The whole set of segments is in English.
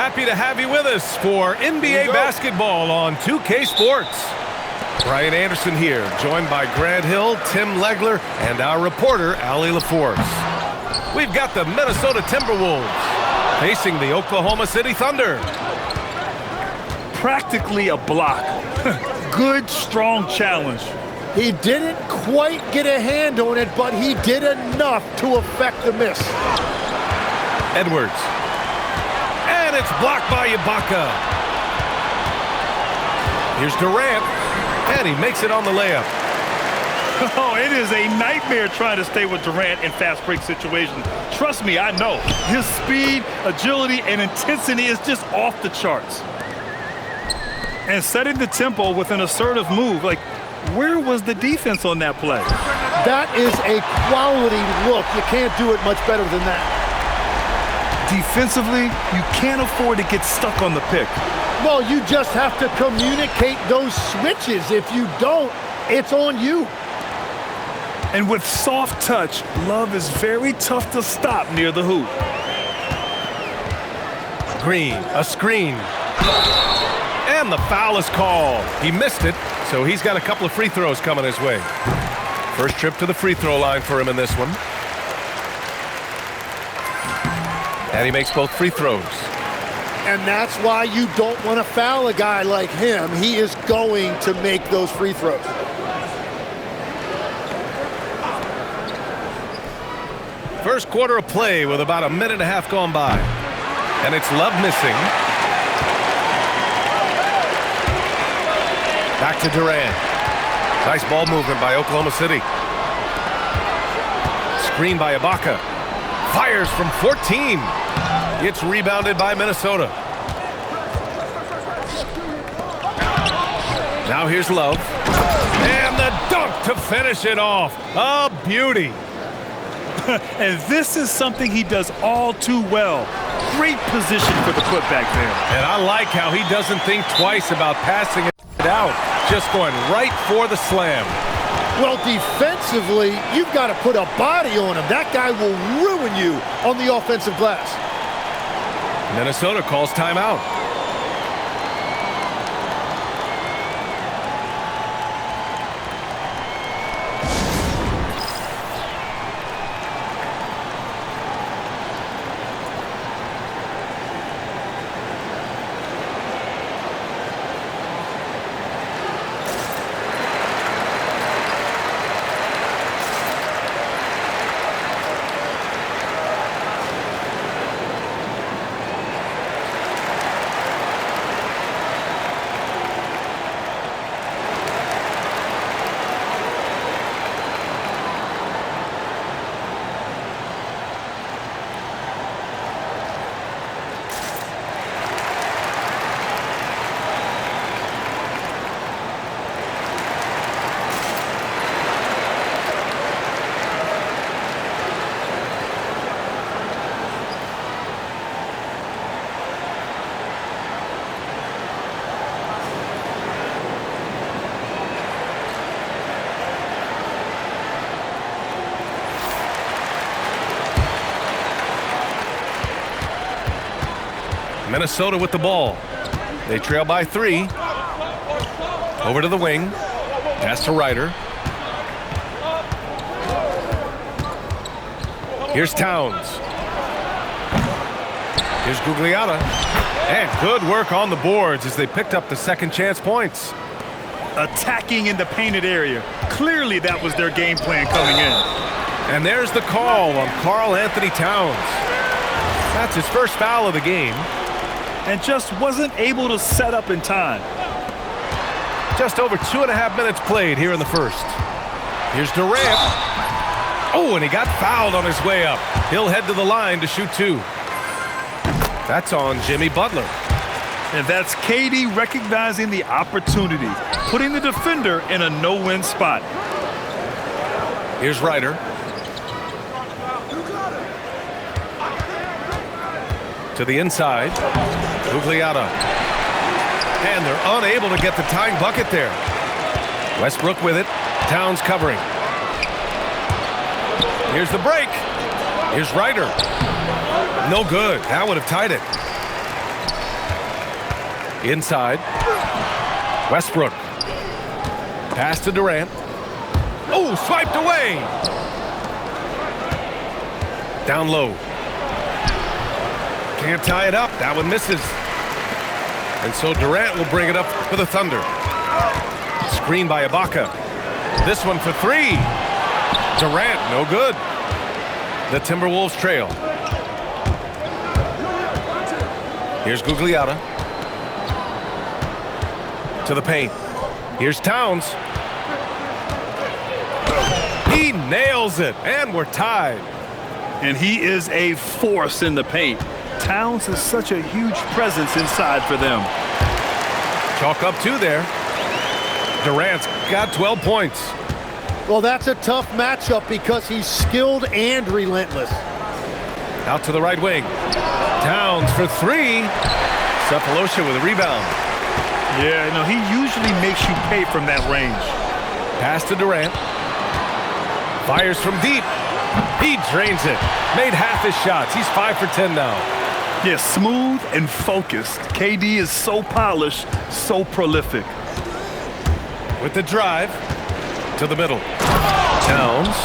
Happy to have you with us for NBA basketball on 2K Sports. Brian Anderson here, joined by Grant Hill, Tim Legler, and our reporter, Allie LaForce. We've got the Minnesota Timberwolves facing the Oklahoma City Thunder. Practically a block. Good, strong challenge. He didn't quite get a hand on it, but he did enough to affect the miss. Edwards. And it's blocked by Ibaka. Here's Durant, and he makes it on the layup. Oh, it is a nightmare trying to stay with Durant in fast break situations. Trust me, I know. His speed, agility, and intensity is just off the charts. And setting the tempo with an assertive move, like, where was the defense on that play? That is a quality look. You can't do it much better than that. Defensively, you can't afford to get stuck on the pick. Well, you just have to communicate those switches. If you don't, it's on you. And with soft touch, Love is very tough to stop near the hoop. Green, a screen. And the foul is called. He missed it, so he's got a couple of free throws coming his way. First trip to the free throw line for him in this one. And he makes both free throws. And that's why you don't want to foul a guy like him. He is going to make those free throws. First quarter of play with about a minute and a half gone by. And it's Love missing. Back to Durant. Nice ball movement by Oklahoma City. Screen by Ibaka. Fires from 14. It's rebounded by Minnesota. Now here's Love. And the dunk to finish it off. A beauty. And this is something he does all too well. Great position for the putback there. And I like how he doesn't think twice about passing it out. Just going right for the slam. Well, defensively, you've got to put a body on him. That guy will ruin you on the offensive glass. Minnesota calls timeout. Minnesota with the ball. They trail by 3. Over to the wing. Pass to Ryder. Here's Towns. Here's Gugliotta. And good work on the boards as they picked up the second chance points. Attacking in the painted area. Clearly that was their game plan coming in. And there's the call on Karl Anthony Towns. That's his first foul of the game. And just wasn't able to set up in time. Just over 2.5 minutes played here in the first. Here's Durant. Oh, and he got fouled on his way up. He'll head to the line to shoot 2. That's on Jimmy Butler. And that's KD recognizing the opportunity, putting the defender in a no-win spot. Here's Ryder. To the inside. Gugliotta. And they're unable to get the tying bucket there. Westbrook with it. Towns covering. Here's the break. Here's Ryder. No good. That would have tied it. Inside. Westbrook. Pass to Durant. Oh, swiped away. Down low. Can't tie it up. That one misses. And so Durant will bring it up for the Thunder. Screen by Ibaka. This one for three. Durant, no good. The Timberwolves trail. Here's Gugliotta. To the paint. Here's Towns. He nails it, and we're tied. And he is a force in the paint. Towns is such a huge presence inside for them. Chalk up two there. Durant's got 12 points. Well, that's a tough matchup because he's skilled and relentless. Out to the right wing. Towns for three. Cephalosha with a rebound. Yeah, no, he usually makes you pay from that range. Pass to Durant. Fires from deep. He drains it. Made half his shots. He's 5 for 10 now. Yeah, smooth and focused. KD is so polished, so prolific. With the drive to the middle. Towns.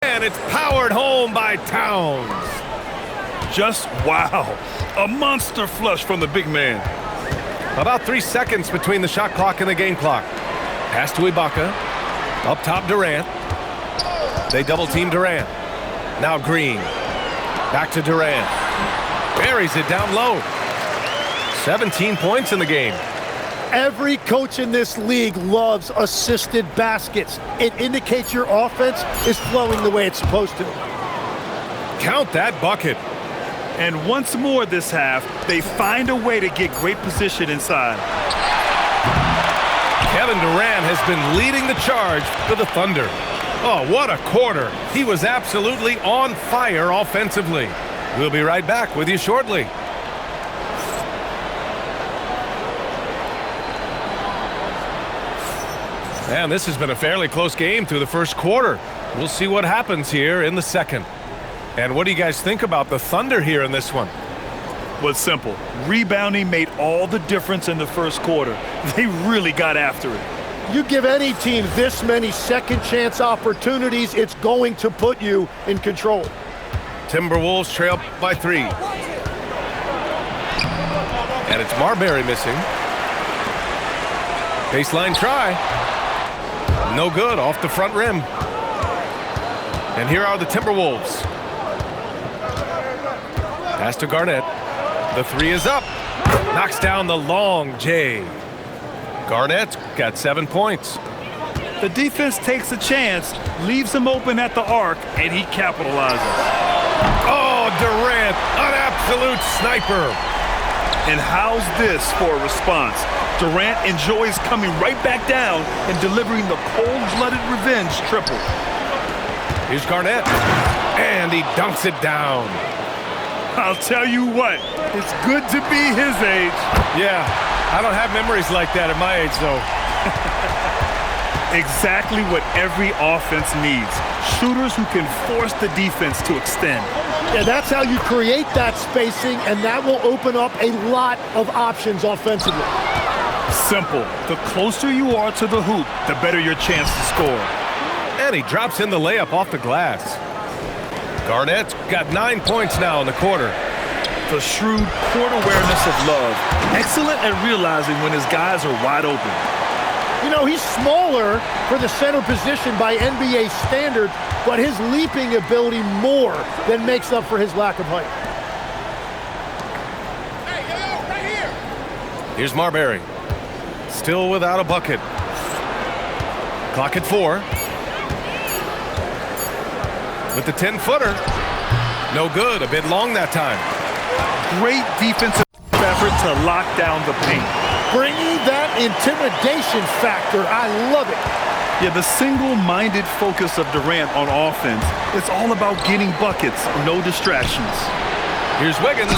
And it's powered home by Towns. Just wow. A monster flush from the big man. About 3 seconds between the shot clock and the game clock. Pass to Ibaka. Up top, Durant. They double team Durant. Now Green. Back to Durant. Buries it down low. 17 points in the game. Every coach in this league loves assisted baskets. It indicates your offense is flowing the way it's supposed to. Count that bucket. And once more this half, they find a way to get great position inside. Kevin Durant has been leading the charge for the Thunder. Oh, what a quarter. He was absolutely on fire offensively. We'll be right back with you shortly. And this has been a fairly close game through the first quarter. We'll see what happens here in the second. And what do you guys think about the Thunder here in this one? Well, it's simple. Rebounding made all the difference in the first quarter. They really got after it. You give any team this many second chance opportunities, it's going to put you in control. Timberwolves trail by 3. And it's Marbury missing. Baseline try. No good, off the front rim. And here are the Timberwolves. Pass to Garnett. The 3 is up. Knocks down the long J. Garnett's got 7 points. The defense takes a chance, leaves him open at the arc, and he capitalizes. Oh, Durant, an absolute sniper. And how's this for a response? Durant enjoys coming right back down and delivering the cold-blooded revenge triple. Here's Garnett, and he dunks it down. I'll tell you what, it's good to be his age. Yeah, I don't have memories like that at my age, though. Exactly what every offense needs. Shooters who can force the defense to extend. Yeah, that's how you create that spacing, and that will open up a lot of options offensively. Simple. The closer you are to the hoop, the better your chance to score. And he drops in the layup off the glass. Garnett's got 9 points now in the quarter. The shrewd court awareness of Love. Excellent at realizing when his guys are wide open. You know, he's smaller for the center position by NBA standards, but his leaping ability more than makes up for his lack of height. Here's Marbury. Still without a bucket. Clock at 4. With the 10-footer. No good. A bit long that time. Great defensive effort to lock down the paint. Bringing that intimidation factor. I love it. Yeah, the single-minded focus of Durant on offense. It's all about getting buckets, no distractions. Here's Wiggins.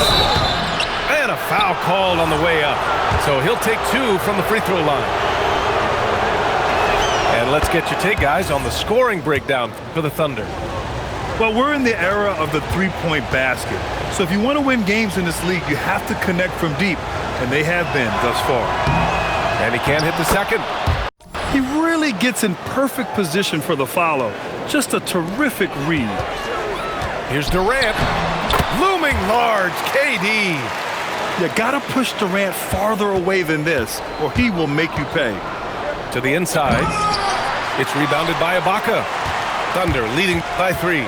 And a foul called on the way up. So he'll take 2 from the free throw line. And let's get your take, guys, on the scoring breakdown for the Thunder. Well, we're in the era of the three-point basket. So if you want to win games in this league, you have to connect from deep, and they have been thus far. And he can't hit the second. He really gets in perfect position for the follow. Just a terrific read. Here's Durant. Looming large, KD. You gotta push Durant farther away than this, or he will make you pay. To the inside. It's rebounded by Ibaka. Thunder leading by 3.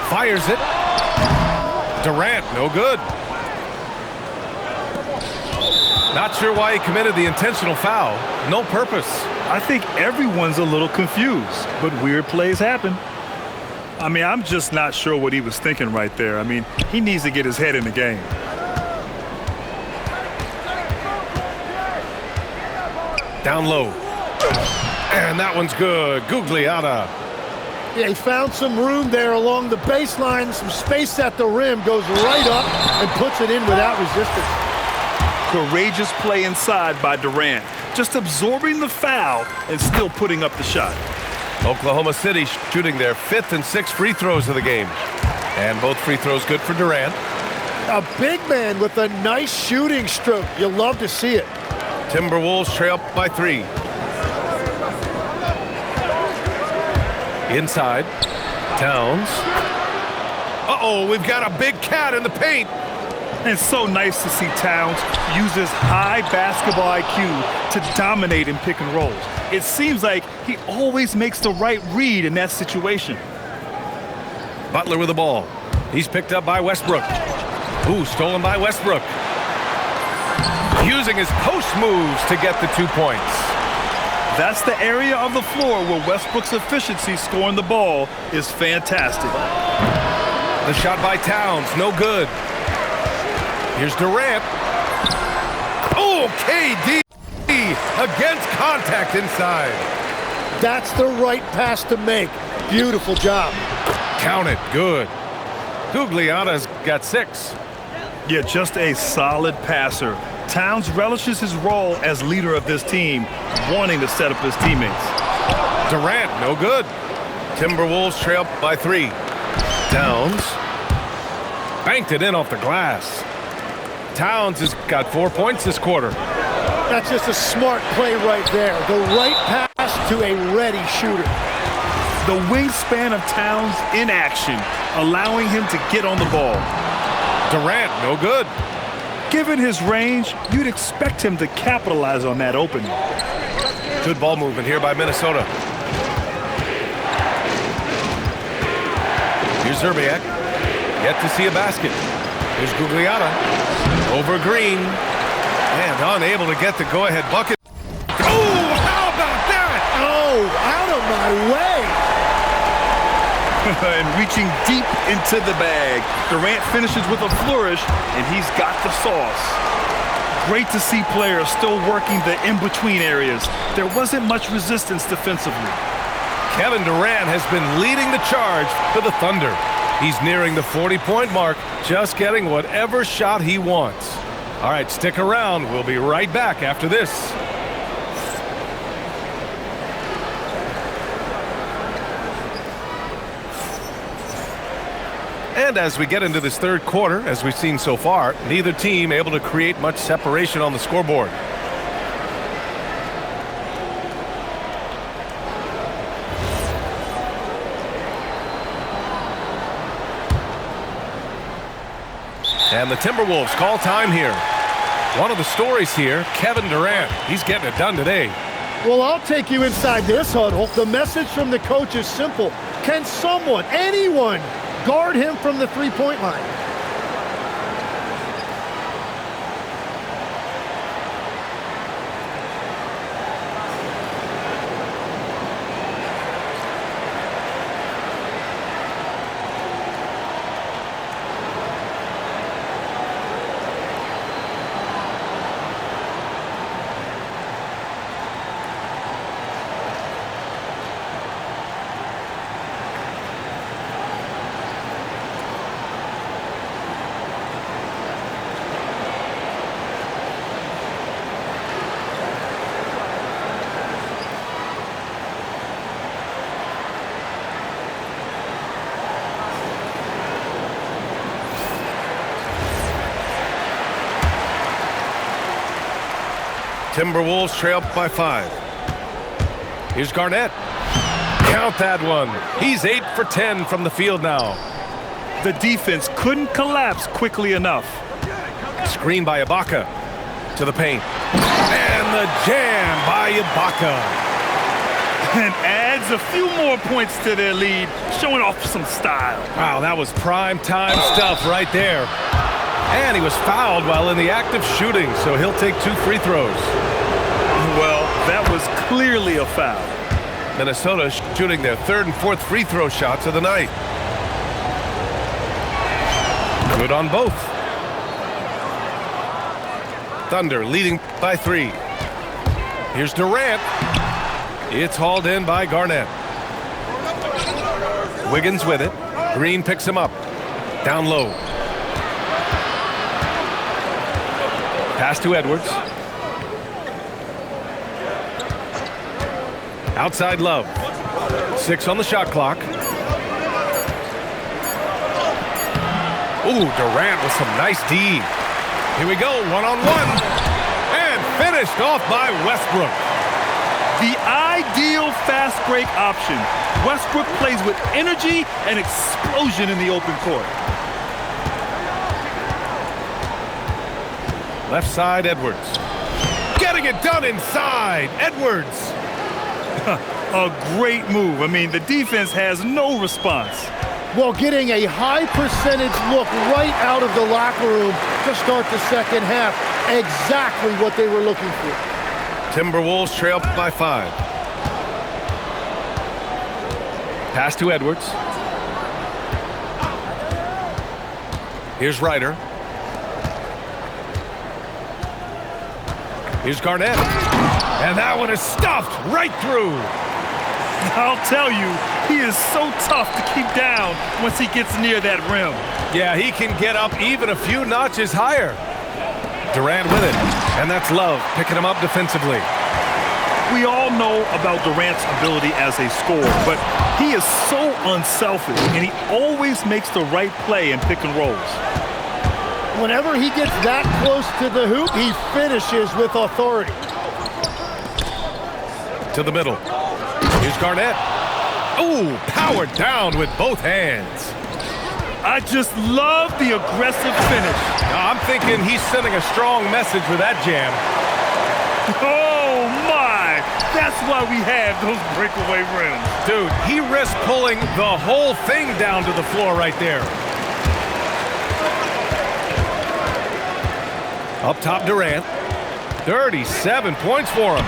Fires it. Durant, no good. Not sure why he committed the intentional foul. No purpose. I think everyone's a little confused, but weird plays happen. I mean, I'm just not sure what he was thinking right there. I mean, he needs to get his head in the game. Down low. And that one's good. Gugliotta. Yeah, he found some room there along the baseline, some space at the rim, goes right up and puts it in without resistance. Courageous play inside by Durant, just absorbing the foul and still putting up the shot. Oklahoma City shooting their 5th and 6th free throws of the game. And both free throws good for Durant. A big man with a nice shooting stroke. You'll love to see it. Timberwolves trail by 3. Inside. Towns. Uh-oh, we've got a big cat in the paint. And it's so nice to see Towns use his high basketball IQ to dominate in pick and rolls. It seems like he always makes the right read in that situation. Butler with the ball. He's picked up by Westbrook. Ooh, stolen by Westbrook. Using his post moves to get the 2 points. That's the area of the floor where Westbrook's efficiency scoring the ball is fantastic. The shot by Towns, no good. Here's Durant. Oh, KD against contact inside. That's the right pass to make. Beautiful job. Count it, good. Gugliotta's got 6. Yeah, just a solid passer. Towns relishes his role as leader of this team, wanting to set up his teammates. Durant, no good. Timberwolves trail by 3. Towns banked it in off the glass. Towns has got 4 points this quarter. That's just a smart play right there. The right pass to a ready shooter. The wingspan of Towns in action, allowing him to get on the ball. Durant, no good. Given his range, you'd expect him to capitalize on that opening. Good ball movement here by Minnesota. Here's Zerbiak. Yet to see a basket. Here's Gugliotta. Over Green. And unable to get the go-ahead bucket. Oh, how about that? Oh, out of my way. And reaching deep into the bag. Durant finishes with a flourish, and he's got the sauce. Great to see players still working the in-between areas. There wasn't much resistance defensively. Kevin Durant has been leading the charge for the Thunder. He's nearing the 40-point mark, just getting whatever shot he wants. All right, stick around. We'll be right back after this. And as we get into this third quarter, as we've seen so far, neither team able to create much separation on the scoreboard. And the Timberwolves call time here. One of the stories here, Kevin Durant. He's getting it done today. Well, I'll take you inside this huddle. The message from the coach is simple. Can someone, anyone, guard him from the three-point line? Timberwolves trail by 5. Here's Garnett. Count that one. He's 8 for 10 from the field now. The defense couldn't collapse quickly enough. Screen by Ibaka to the paint. And the jam by Ibaka. And adds a few more points to their lead, showing off some style. Wow, that was prime time stuff right there. And he was fouled while in the act of shooting, so he'll take 2 free throws. Well, that was clearly a foul. Minnesota shooting their 3rd and 4th free throw shots of the night. Good on both. Thunder leading by 3. Here's Durant. It's hauled in by Garnett. Wiggins with it. Green picks him up. Down low. Pass to Edwards. Outside Love. 6 on the shot clock. Ooh, Durant with some nice D. Here we go, one-on-one. And finished off by Westbrook. The ideal fast break option. Westbrook plays with energy and explosion in the open court. Left side, Edwards. Getting it done inside, Edwards. A great move. I mean, the defense has no response. Well, getting a high percentage look right out of the locker room to start the second half. Exactly what they were looking for. Timberwolves trail by 5. Pass to Edwards. Here's Ryder. Here's Garnett. And that one is stuffed right through. I'll tell you, he is so tough to keep down once he gets near that rim. Yeah, he can get up even a few notches higher. Durant with it. And that's Love picking him up defensively. We all know about Durant's ability as a scorer, but he is so unselfish, and he always makes the right play in pick and rolls. Whenever he gets that close to the hoop, he finishes with authority. To the middle. Here's Garnett. Ooh, powered down with both hands. I just love the aggressive finish. I'm thinking he's sending a strong message with that jam. Oh, my. That's why we have those breakaway rims. Dude, he risked pulling the whole thing down to the floor right there. Up top, Durant. 37 points for him.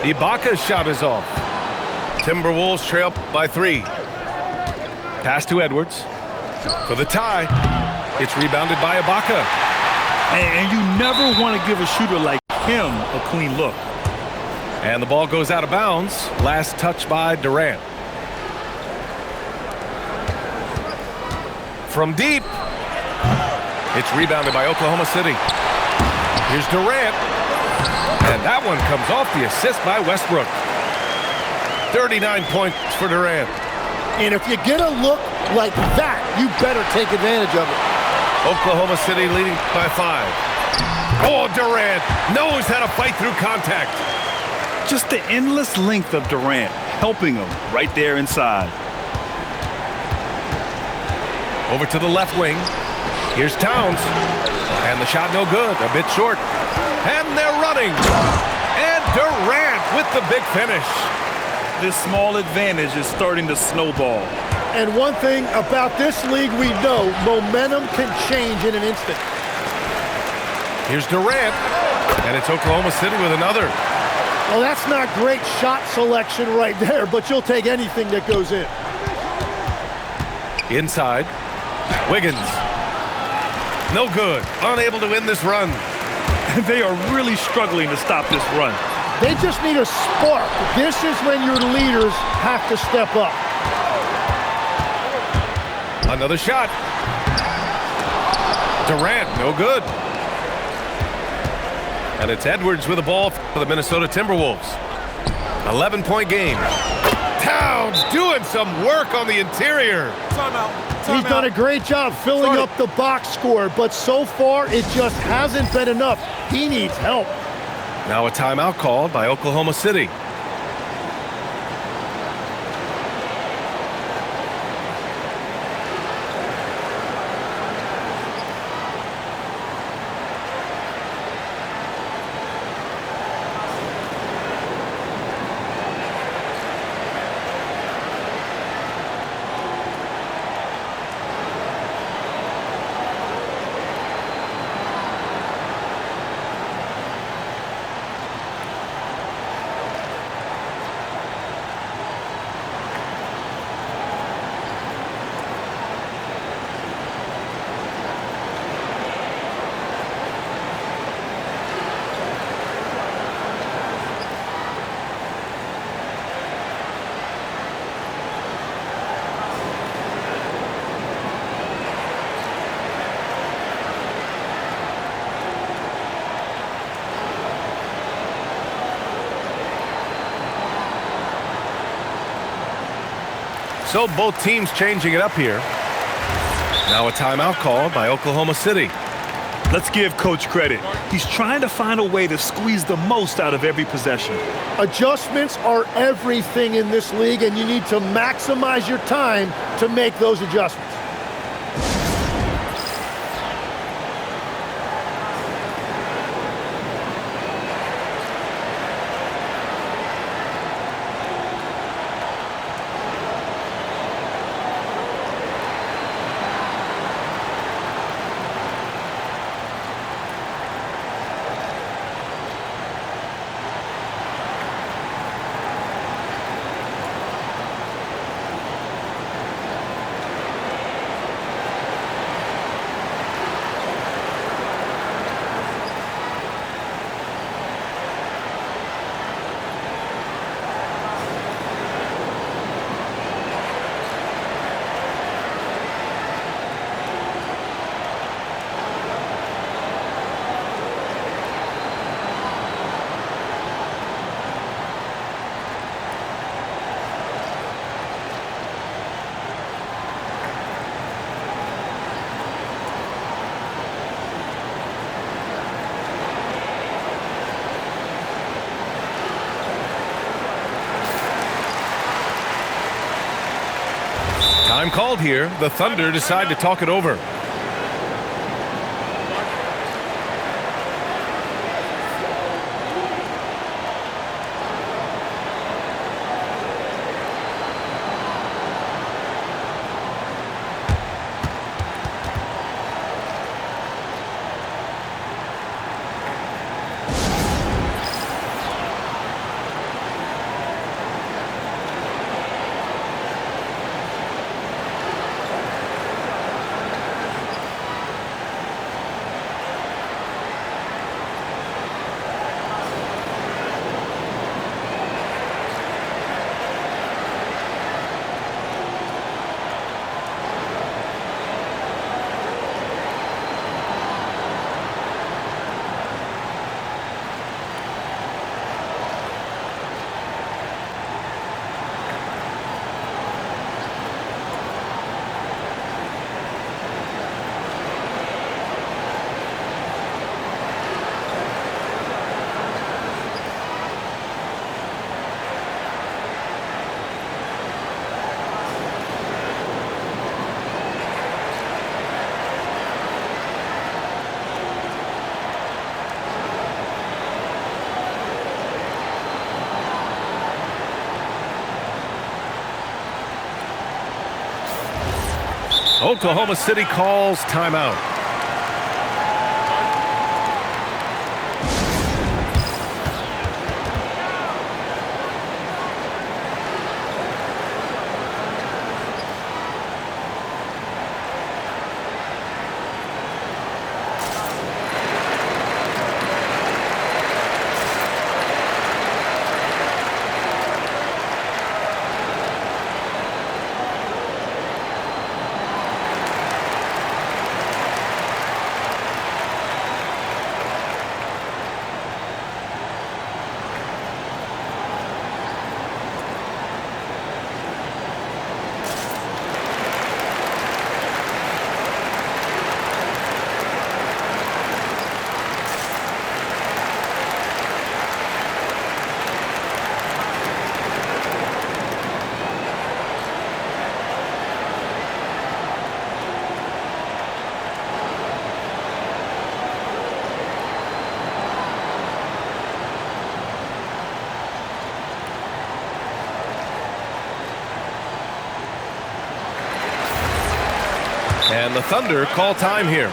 Ibaka's shot is off. Timberwolves trail by 3. Pass to Edwards. For the tie. It's rebounded by Ibaka. And you never want to give a shooter like him a clean look. And the ball goes out of bounds. Last touch by Durant. From deep. It's rebounded by Oklahoma City. Here's Durant. And that one comes off the assist by Westbrook. 39 points for Durant. And if you get a look like that, you better take advantage of it. Oklahoma City leading by 5. Oh, Durant knows how to fight through contact. Just the endless length of Durant helping him right there inside. Over to the left wing. Here's Towns. And the shot no good, a bit short. And they're running. And Durant with the big finish. This small advantage is starting to snowball. And one thing about this league we know, momentum can change in an instant. Here's Durant. And it's Oklahoma City with another. Well, that's not great shot selection right there, but you'll take anything that goes in. Inside. Wiggins. No good. Unable to win this run. They are really struggling to stop this run. They just need a spark. This is when your leaders have to step up. Another shot. Durant, no good. And it's Edwards with the ball for the Minnesota Timberwolves. 11-point game. Towns doing some work on the interior. He's done a great job filling up the box score, but so far it just hasn't been enough. He needs help. Now a timeout called by Oklahoma City. So both teams changing it up here. Now a timeout called by Oklahoma City. Let's give Coach credit. He's trying to find a way to squeeze the most out of every possession. Adjustments are everything in this league, and you need to maximize your time to make those adjustments. Time called here. The Thunder decide to talk it over. Oklahoma City calls timeout. And the Thunder call time here.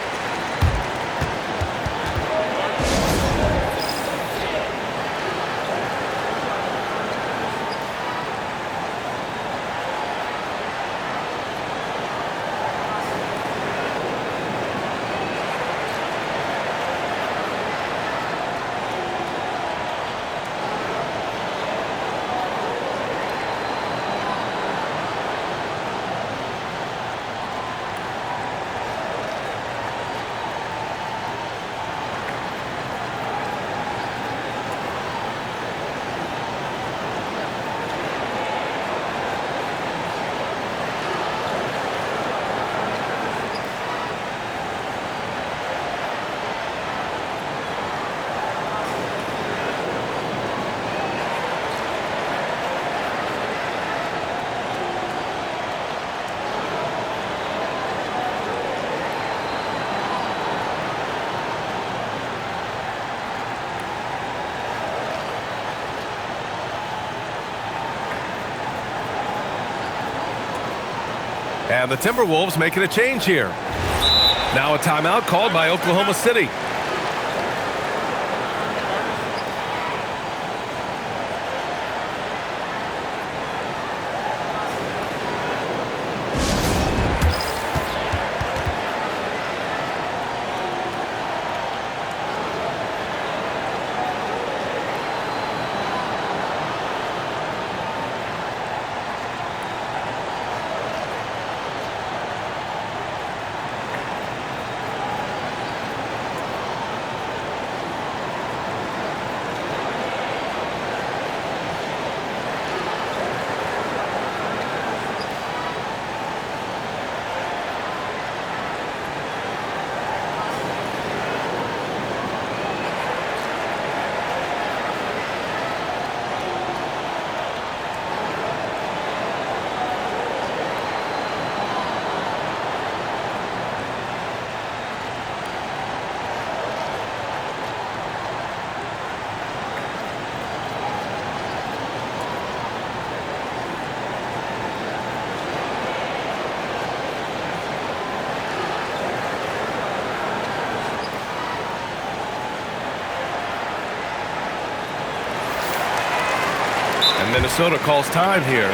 And the Timberwolves making a change here. Now a timeout called by Oklahoma City. Minnesota calls time here.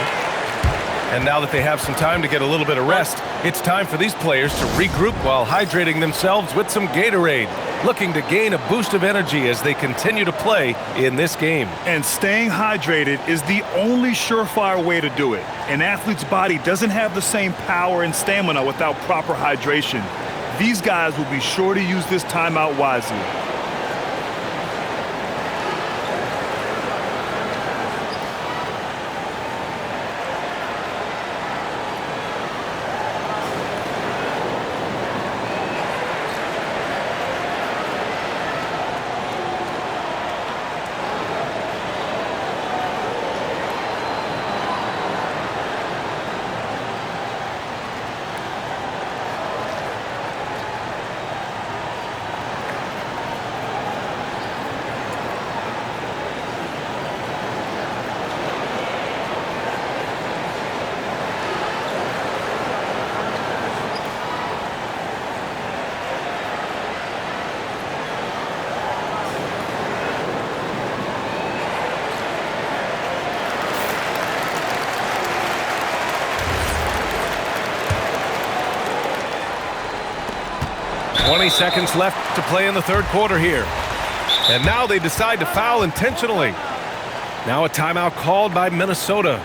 And now that they have some time to get a little bit of rest, it's time for these players to regroup while hydrating themselves with some Gatorade, looking to gain a boost of energy as they continue to play in this game. And staying hydrated is the only surefire way to do it. An athlete's body doesn't have the same power and stamina without proper hydration. These guys will be sure to use this timeout wisely. Seconds left to play in the third quarter here. And now they decide to foul intentionally. Now a timeout called by Minnesota.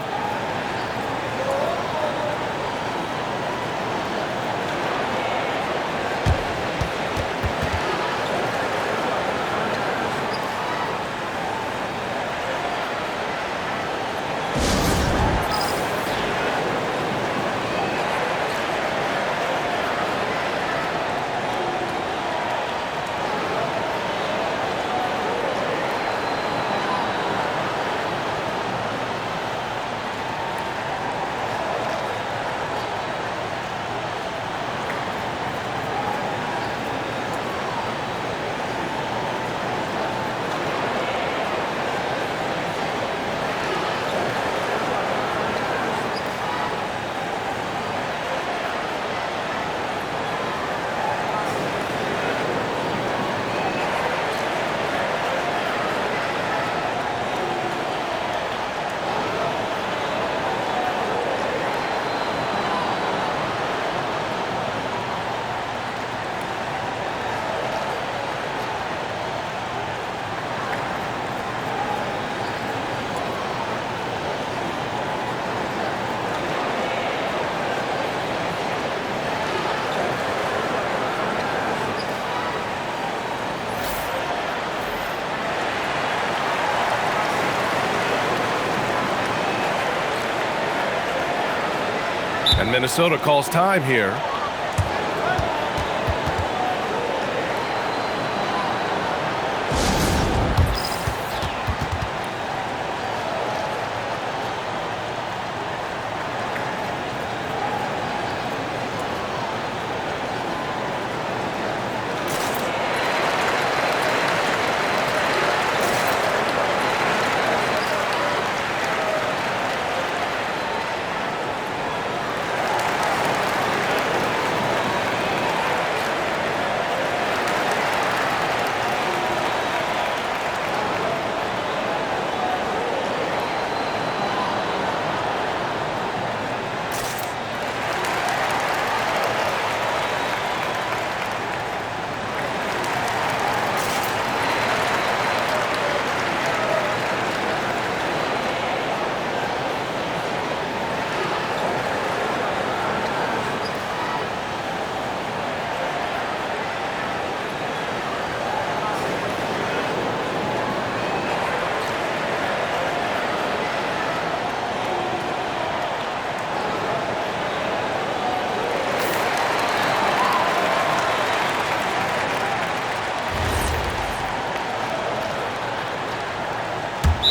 And Minnesota calls time here.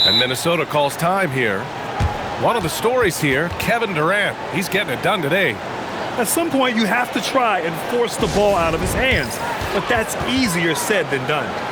And Minnesota calls time here. One of the stories here, Kevin Durant. He's getting it done today. At some point, you have to try and force the ball out of his hands. But that's easier said than done.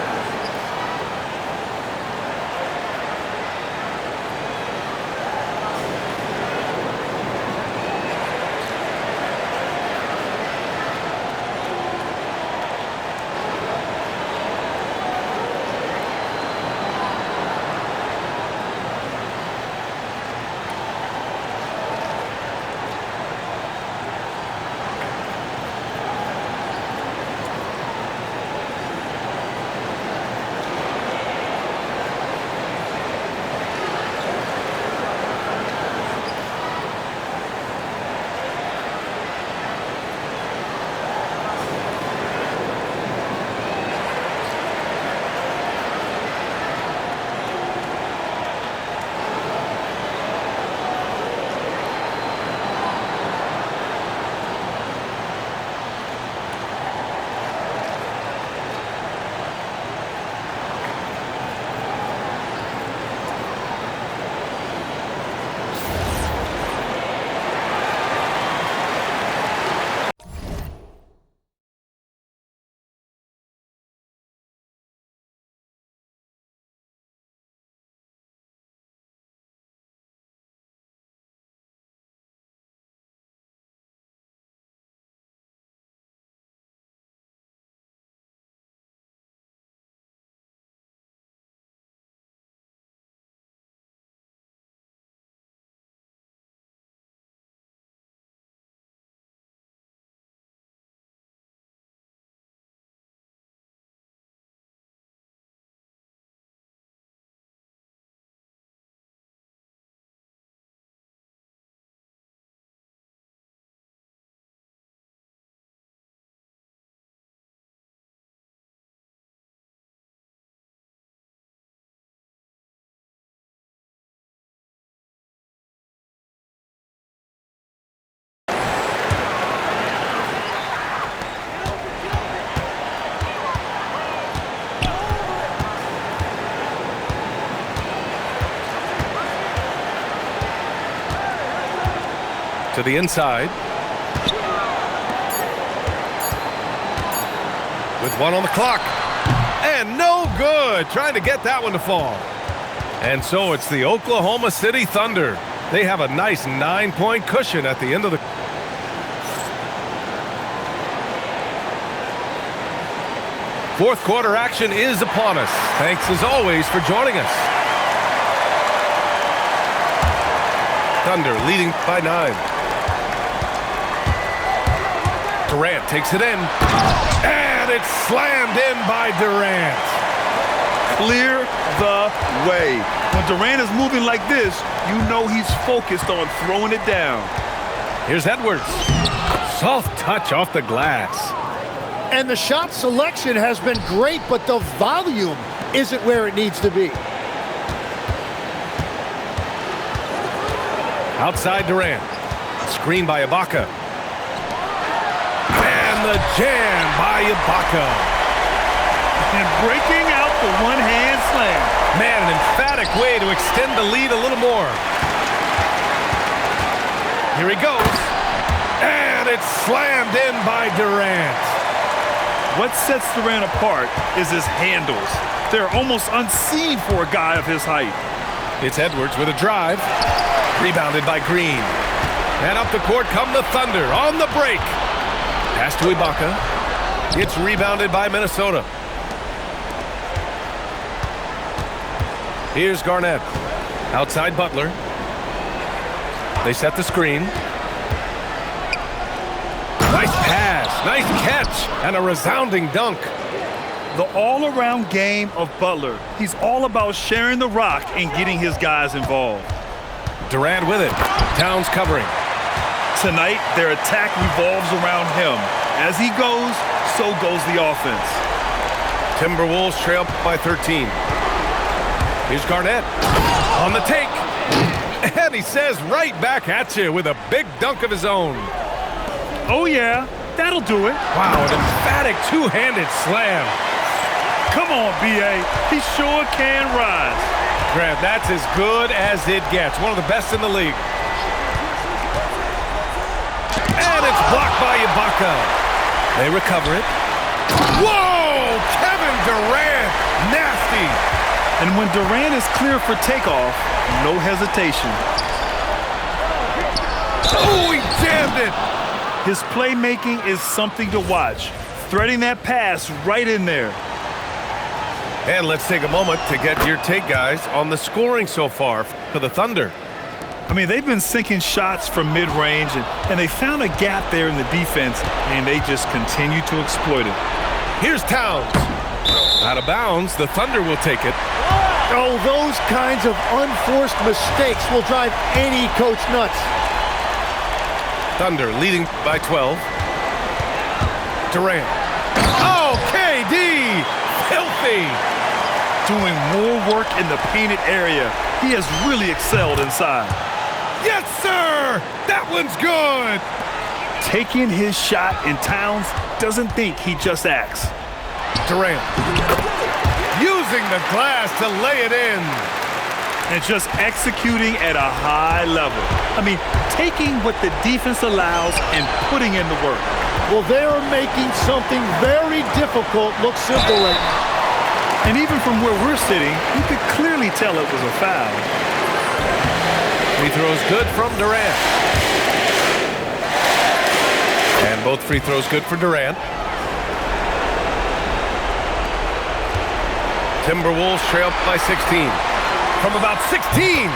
To the inside. With one on the clock. And no good. Trying to get that one to fall. And so it's the Oklahoma City Thunder. They have a nice 9-point cushion at the end of the... Fourth quarter action is upon us. Thanks as always for joining us. Thunder leading by 9. Durant takes it in. And it's slammed in by Durant. Clear the way. When Durant is moving like this, you know he's focused on throwing it down. Here's Edwards. Soft touch off the glass. And the shot selection has been great, but the volume isn't where it needs to be. Outside Durant. Screen by Ibaka. And the jam by Ibaka. And breaking out the one-hand slam. Man, an emphatic way to extend the lead a little more. Here he goes. And it's slammed in by Durant. What sets Durant apart is his handles. They're almost unseen for a guy of his height. It's Edwards with a drive. Rebounded by Green. And up the court come the Thunder on the break. Pass to Ibaka. It's rebounded by Minnesota. Here's Garnett. Outside Butler. They set the screen. Nice pass, nice catch, and a resounding dunk. The all-around game of Butler. He's all about sharing the rock and getting his guys involved. Durant with it. Towns covering. Tonight, their attack revolves around him. As he goes, so goes the offense. Timberwolves trail by 13. Here's Garnett on the take. And he says right back at you with a big dunk of his own. Oh, yeah, that'll do it. Wow, an emphatic two-handed slam. Come on, B.A. He sure can rise. Grant, that's as good as it gets. One of the best in the league. And it's blocked by Ibaka. They recover it. Whoa! Kevin Durant. Nasty. And when Durant is clear for takeoff, no hesitation. Oh, he jammed it. His playmaking is something to watch. Threading that pass right in there. And let's take a moment to get your take, guys, on the scoring so far for the Thunder. I mean, they've been sinking shots from mid-range, and they found a gap there in the defense, and they just continue to exploit it. Here's Towns. Out of bounds, the Thunder will take it. Oh, those kinds of unforced mistakes will drive any coach nuts. Thunder leading by 12. Durant. Oh, KD! Filthy! Doing more work in the painted area. He has really excelled inside. Yes, sir! That one's good! Taking his shot, and Towns doesn't think, he just acts. Durant. Using the glass to lay it in. And just executing at a high level. I mean, taking what the defense allows and putting in the work. Well, they're making something very difficult look simple right now. And even from where we're sitting, you could clearly tell it was a foul. Free throws good from Durant. And both free throws good for Durant. Timberwolves trail by 16. From about 16,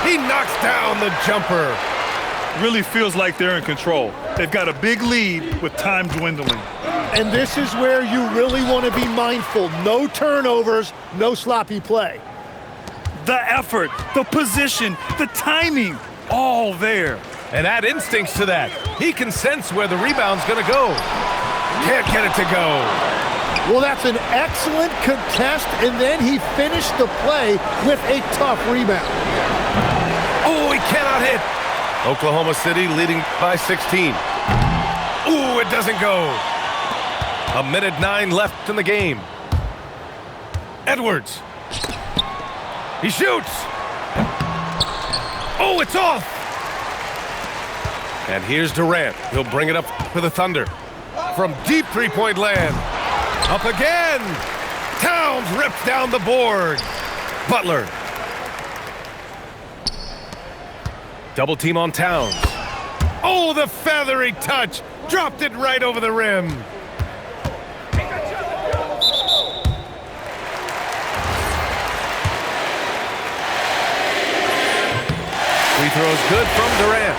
he knocks down the jumper. Really feels like they're in control. They've got a big lead with time dwindling. And this is where you really want to be mindful. No turnovers, no sloppy play. The effort, the position, the timing, all there. And add instincts to that. He can sense where the rebound's going to go. Can't get it to go. Well, that's an excellent contest, and then he finished the play with a tough rebound. Oh, he cannot hit. Oklahoma City leading by 16. Ooh, it doesn't go. 1:09 left in the game. Edwards. He shoots. Oh, it's off. And here's Durant. He'll bring it up for the Thunder. From deep three-point land. Up again. Towns rips down the board. Butler. Double team on Towns. Oh, the feathery touch. Dropped it right over the rim. Free throws good from Durant.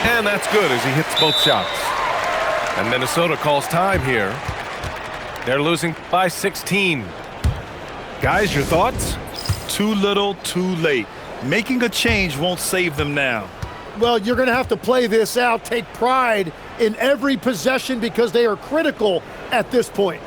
And that's good as he hits both shots. And Minnesota calls time here. They're losing by 16. Guys, your thoughts? Too little, too late. Making a change won't save them now. Well, you're going to have to play this out, take pride in every possession because they are critical at this point.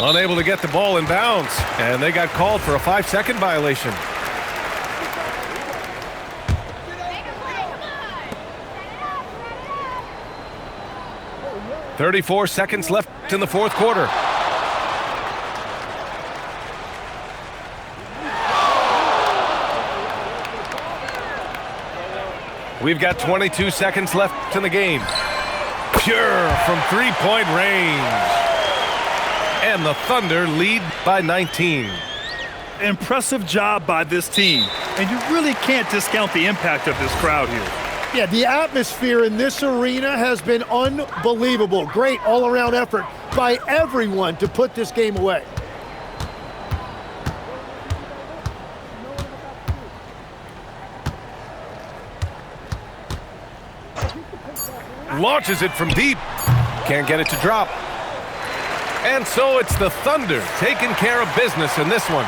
Unable to get the ball in bounds, and they got called for a 5-second violation. "34 seconds left in the fourth quarter. We've got 22 seconds left in the game. Pure from three-point range. And the Thunder lead by 19. Impressive job by this team. And you really can't discount the impact of this crowd here. Yeah, the atmosphere in this arena has been unbelievable. Great all-around effort by everyone to put this game away. Launches it from deep. Can't get it to drop. And so it's the Thunder taking care of business in this one.